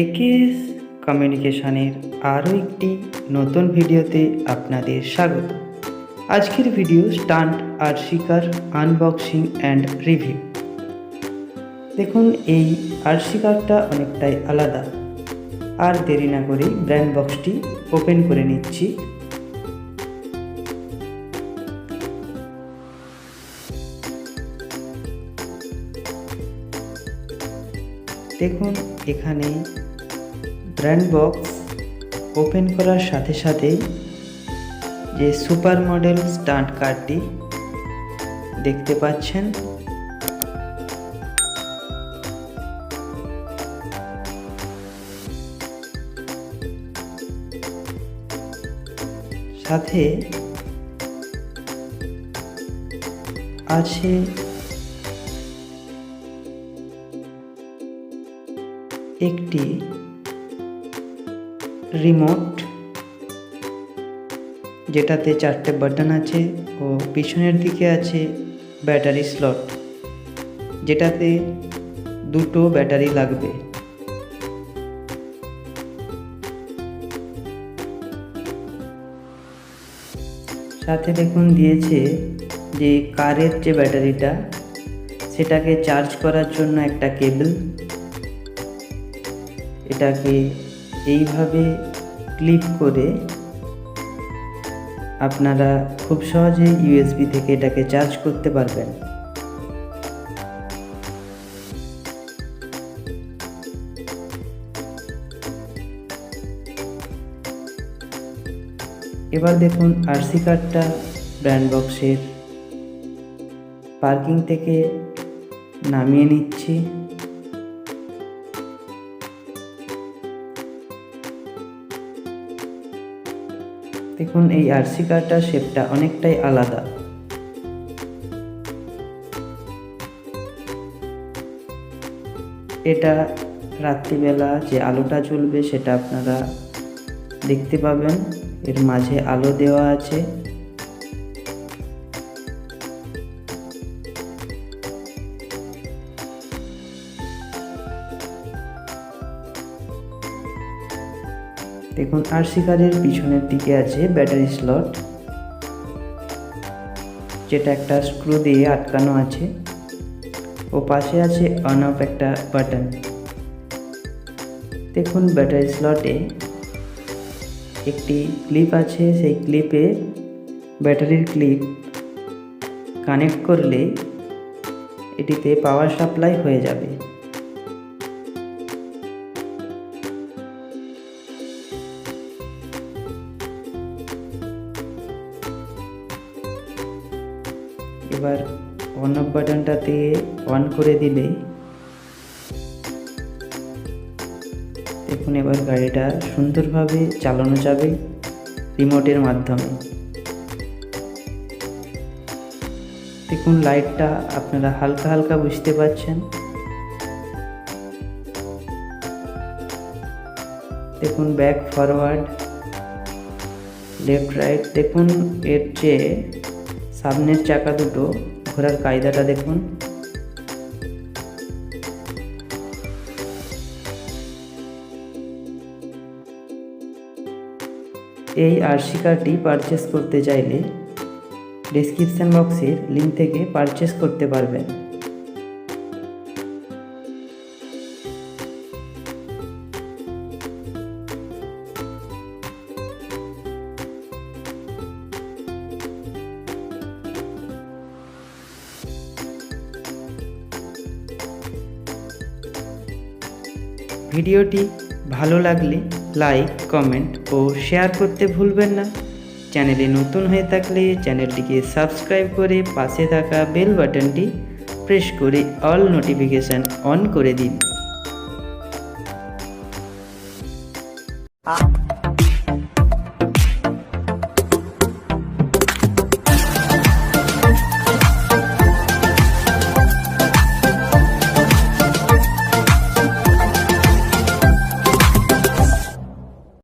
AKS কমিউনিকেশনের আরও একটি নতুন ভিডিওতে আপনাদের স্বাগত। আজকের video stunt RC car unboxing and review. দেখুন, এই আরসি কারটা অনেকটাই আলাদা। আর দেরি না করে ব্র্যান্ড বক্সটি ওপেন করে নিচ্ছি। দেখুন, এখানে ব্র্যান্ড বক্স ওপেন করার সাথে সাথেই যে সুপার মডেল স্টান্ট কারটি দেখতে পাচ্ছেন, সাথে আছে একটি রিমোট, যেটাতে 4টে বাটন আছে ও পিছনের দিকে আছে ব্যাটারি স্লট, যেটাতে 2টো ব্যাটারি লাগবে। সাথে দেখুন দিয়েছে যে কারের যে ব্যাটারিটা, সেটাকে চার্জ করার জন্য একটা কেবল। এটাকে এইভাবে ক্লিপ করে আপনারা খুব সহজে ইউএসবি থেকে এটাকে চার্জ করতে পারবেন। এবার দেখুন, আরসি কারটা ব্র্যান্ড বক্সের পার্কিং থেকে নামিয়ে নিচ্ছি। দেখুন, এই আরসি কারটার শেপটা অনেকটাই আলাদা। এটা রাত্রিবেলা যে আলোটা জ্বলবে সেটা আপনারা দেখতে পাবেন। এর মাঝে আলো দেওয়া আছে। দেখুন, আরসি কারের পিছনের দিকে আছে ব্যাটারি স্লট, যেটা একটা স্ক্রু দিয়ে আটকানো আছে, ও পাশে আছে অন অফ একটা বাটন। দেখুন, ব্যাটারি স্লটে একটি ক্লিপ আছে, সেই ক্লিপে ব্যাটারির ক্লিপ কানেক্ট করলে এটিতে পাওয়ার সাপ্লাই হয়ে যাবে। এবার অন অফ বাটনটাতে অন করে দিলে দেখুন, এবার গাড়িটা সুন্দরভাবে চালানো যাবে রিমোটের মাধ্যমে। দেখুন, লাইটটা আপনারা হালকা হালকা বুঝতে পারছেন। দেখুন, ব্যাক ফরওয়ার্ড, লেফট রাইট। দেখুন, এর যে সামনের চাকা দুটো ঘোরার কায়দাটা দেখুন। এই আরসি কারটি পারচেস করতে চাইলে ডেসক্রিপশন বক্সের লিঙ্ক থেকে পারচেস করতে পারবেন। ভিডিওটি ভালো লাগলে লাইক, কমেন্ট ও শেয়ার করতে ভুলবেন না। চ্যানেলে নতুন হয়ে থাকলে চ্যানেলটিকে সাবস্ক্রাইব করে পাশে থাকা বেল বাটনটি প্রেস করে অল নোটিফিকেশান অন করে দিন।